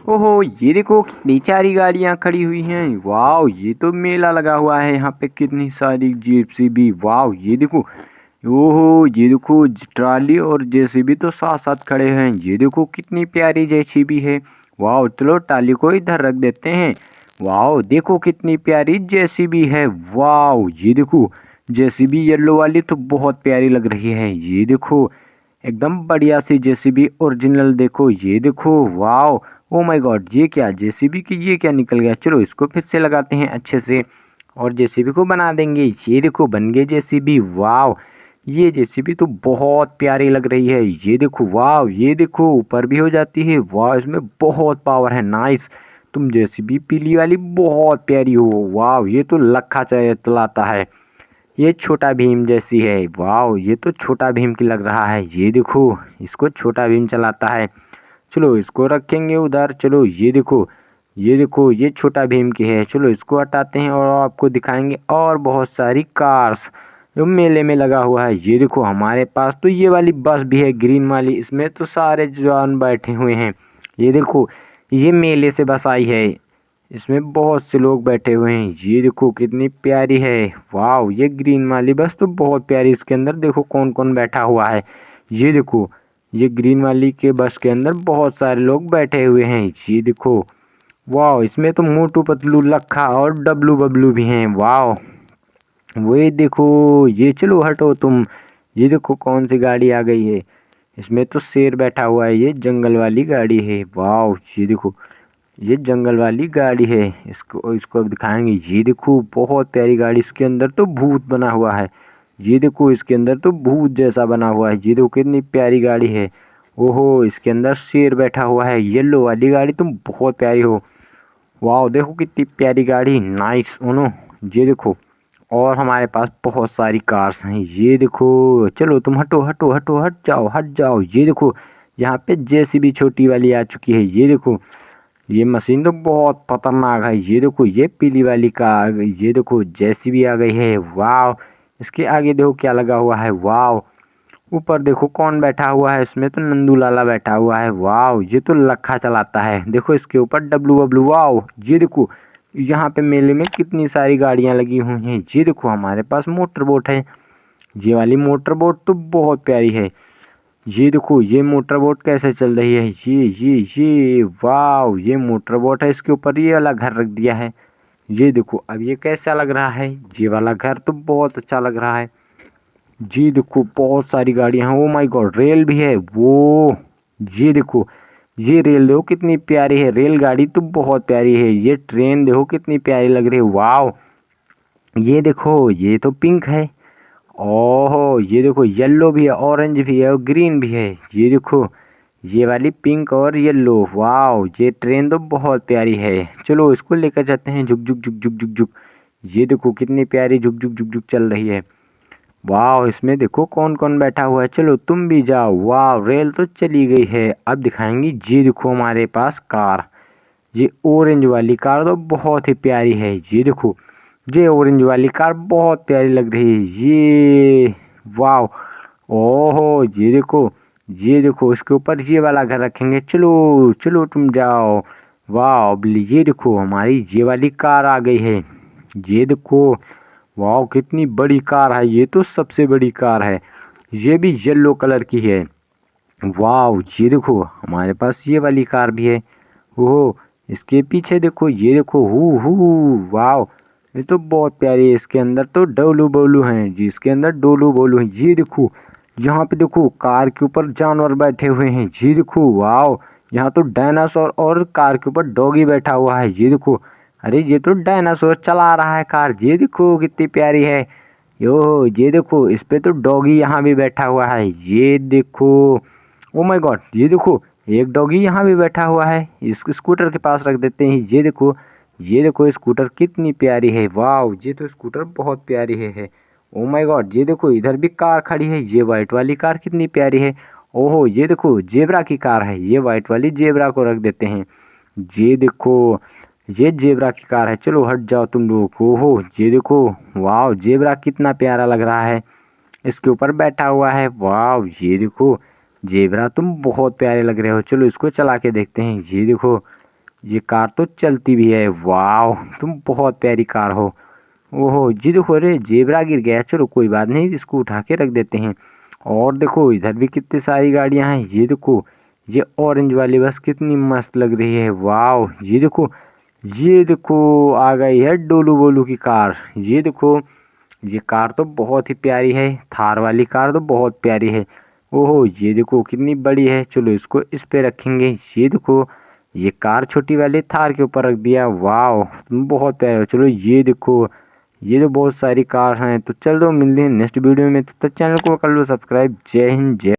ओहो, ये देखो कितनी सारी गाड़ियां खड़ी हुई हैं। वाह, ये तो मेला लगा हुआ है। यहाँ पे कितनी सारी जेसीबी। वाह, ये देखो। ओहो, ये देखो ट्राली और जेसीबी तो साथ साथ खड़े हैं। ये देखो कितनी प्यारी जेसीबी है। वाह, चलो ट्राली को इधर रख देते हैं। वाह, देखो कितनी प्यारी जेसीबी है। वाह, ये देखो जेसीबी येलो वाली तो बहुत प्यारी लग रही है। ये देखो एकदम बढ़िया सी जेसीबी ओरिजिनल। देखो ये देखो। वाह, ओ माय गॉड, ये क्या जेसीबी की ये क्या निकल गया। चलो इसको फिर से लगाते हैं अच्छे से और जेसीबी को बना देंगे। ये देखो बन गई जेसीबी। वाह, ये जेसीबी तो बहुत प्यारी लग रही है। ये देखो। वाह, ये देखो ऊपर भी हो जाती है। वाह, इसमें बहुत पावर है। नाइस। तुम जेसीबी पीली वाली बहुत प्यारी हो। वाह, ये तो लखा चलाता है। ये छोटा भीम जैसी है। वाह, ये तो छोटा भीम की लग रहा है। ये देखो इसको छोटा भीम चलाता है। चलो इसको रखेंगे उधर। चलो ये देखो, ये देखो ये छोटा भीम की है। चलो इसको हटाते हैं और आपको दिखाएंगे और बहुत सारी कार्स जो मेले में लगा हुआ है। ये देखो हमारे पास तो ये वाली बस भी है ग्रीन वाली। इसमें तो सारे जवान बैठे हुए हैं। ये देखो ये मेले से बस आई है। इसमें बहुत से लोग बैठे हुए हैं। ये देखो कितनी प्यारी है। वाह, ये ग्रीन वाली बस तो बहुत प्यारी। इसके अंदर देखो कौन कौन बैठा हुआ है। ये देखो ये ग्रीन वाली के बस के अंदर बहुत सारे लोग बैठे हुए हैं। ये देखो। वाह, इसमें तो मोटू पतलू लखा और डब्लू बबलू भी हैं। वाह, वो देखो। ये चलो हटो तुम। ये देखो कौन सी गाड़ी आ गई है। इसमें तो शेर बैठा हुआ है। ये जंगल वाली गाड़ी है। वाह, ये देखो ये जंगल वाली गाड़ी है। इसको इसको अब दिखाएंगे। ये देखो बहुत प्यारी गाड़ी। इसके अंदर तो भूत बना हुआ है। ये देखो इसके अंदर तो भूत जैसा बना हुआ है। ये देखो कितनी प्यारी गाड़ी है। ओहो, इसके अंदर शेर बैठा हुआ है। येलो वाली गाड़ी तुम बहुत प्यारी हो। वाह, देखो कितनी प्यारी गाड़ी। नाइस ओनो। ये देखो और हमारे पास बहुत सारी कार्स हैं। ये देखो। चलो तुम हटो हटो हटो, हट जाओ हट जाओ। ये देखो यहाँ पे जेसीबी छोटी वाली आ चुकी है। ये देखो ये मशीन तो बहुत खतरनाक है। ये देखो ये पीली वाली का आ गई। ये देखो जेसीबी आ गई है। वाह, इसके आगे देखो क्या लगा हुआ है। वाह, ऊपर देखो कौन बैठा हुआ है। इसमें तो नंदू लाला बैठा हुआ है। वाह, ये तो लखा चलाता है। देखो इसके ऊपर डब्लू बबलू। वाह, ये देखो यहाँ पे मेले में कितनी सारी गाड़ियाँ लगी हुई हैं। ये देखो हमारे पास मोटर बोट है। ये वाली मोटर बोट तो बहुत प्यारी है। ये देखो ये मोटर बोट कैसे चल रही है। ये वाह, ये मोटर बोट है। इसके ऊपर ये वाला घर रख दिया है। ये देखो अब ये कैसा लग रहा है। ये वाला घर तो बहुत अच्छा लग रहा है। जी देखो बहुत सारी गाड़ियां हैं। ओ माय गॉड, रेल भी है। वो ये देखो ये रेल देखो कितनी प्यारी है। रेलगाड़ी तो बहुत प्यारी है। ये ट्रेन देखो कितनी प्यारी लग रही है। वाह, ये देखो ये तो पिंक है। ओहो, ये देखो येलो भी है, ऑरेंज भी है और ग्रीन भी है। ये देखो ये वाली पिंक और येलो। वाह, ये ट्रेन तो बहुत प्यारी है। चलो इसको लेकर जाते हैं। झुक झुक झुक झुक झुक झुक। ये देखो कितनी प्यारी झुक झुक झुक झुक चल रही है। वाह, इसमें देखो कौन कौन बैठा हुआ है। चलो तुम भी जाओ। वाह, रेल तो चली गई है। अब दिखाएंगे। ये देखो हमारे पास कार। ये ऑरेंज वाली कार तो बहुत ही प्यारी है। ये देखो ये ऑरेंज वाली कार बहुत प्यारी लग रही है। ये वाह। ओहो, ये देखो इसके ऊपर ये वाला घर रखेंगे। चलो चलो तुम जाओ। वाह, अब ये देखो हमारी ये वाली कार आ गई है। ये देखो। वाह, कितनी बड़ी कार है। ये तो सबसे बड़ी कार है। ये भी येलो कलर की है। वाह, ये देखो हमारे पास ये वाली कार भी है। ओह, इसके पीछे देखो। ये देखो हु वाह, ये तो बहुत प्यारी है। इसके अंदर तो डोलू बोलू हैं। जिसके अंदर डोलू बोलू हैं। ये देखो यहाँ पे देखो कार के ऊपर जानवर बैठे हुए हैं। ये देखो। वाह, यहाँ तो डायनासोर और कार के ऊपर डॉगी बैठा हुआ है। ये देखो। अरे ये तो डायनासोर चला रहा है कार। ये देखो कितनी प्यारी है। यो ये देखो इस पे तो डॉगी यहाँ भी बैठा हुआ है। ये देखो। ओ माय गॉड, ये देखो एक डॉगी यहाँ भी बैठा हुआ है। इस स्कूटर के पास रख देते हैं। ये देखो। ये देखो स्कूटर कितनी प्यारी है। वाह, ये तो स्कूटर बहुत प्यारी है। ओ माय गॉड, ये देखो इधर भी कार खड़ी है। ये वाइट वाली कार कितनी प्यारी है। ओहो, ये देखो जेब्रा की कार है। ये वाइट वाली जेब्रा को रख देते हैं। ये देखो ये जेब्रा की कार है। चलो हट जाओ तुम लोग। ओहो, ये देखो। वाह, जेब्रा कितना प्यारा लग रहा है। इसके ऊपर बैठा हुआ है। वाह, ये देखो जेब्रा तुम बहुत प्यारे लग रहे हो। चलो इसको चला के देखते हैं। ये देखो ये कार तो चलती भी है। वाह, तुम बहुत प्यारी कार हो। ओहो, जी देखो, अरे जेबरा गिर गया। चलो कोई बात नहीं, इसको उठा के रख देते हैं। और देखो इधर भी कितनी सारी गाड़ियां हैं। ये देखो, ये ऑरेंज वाली बस कितनी मस्त लग रही है। वाह, ये देखो, ये देखो आ गई है डोलू बोलू की कार। ये देखो, ये कार तो बहुत ही प्यारी है। थार वाली कार तो बहुत प्यारी है। ओहो, ये देखो कितनी बड़ी है। चलो इसको इस पे रखेंगे। ये देखो, ये कार छोटी वाली थार के ऊपर रख दिया। वाह, बहुत प्यारा। चलो ये देखो, ये तो बहुत सारी कार हैं। तो चलो मिलते हैं नेक्स्ट वीडियो में। तब तक चैनल को कर लो सब्सक्राइब। जय हिंद, जय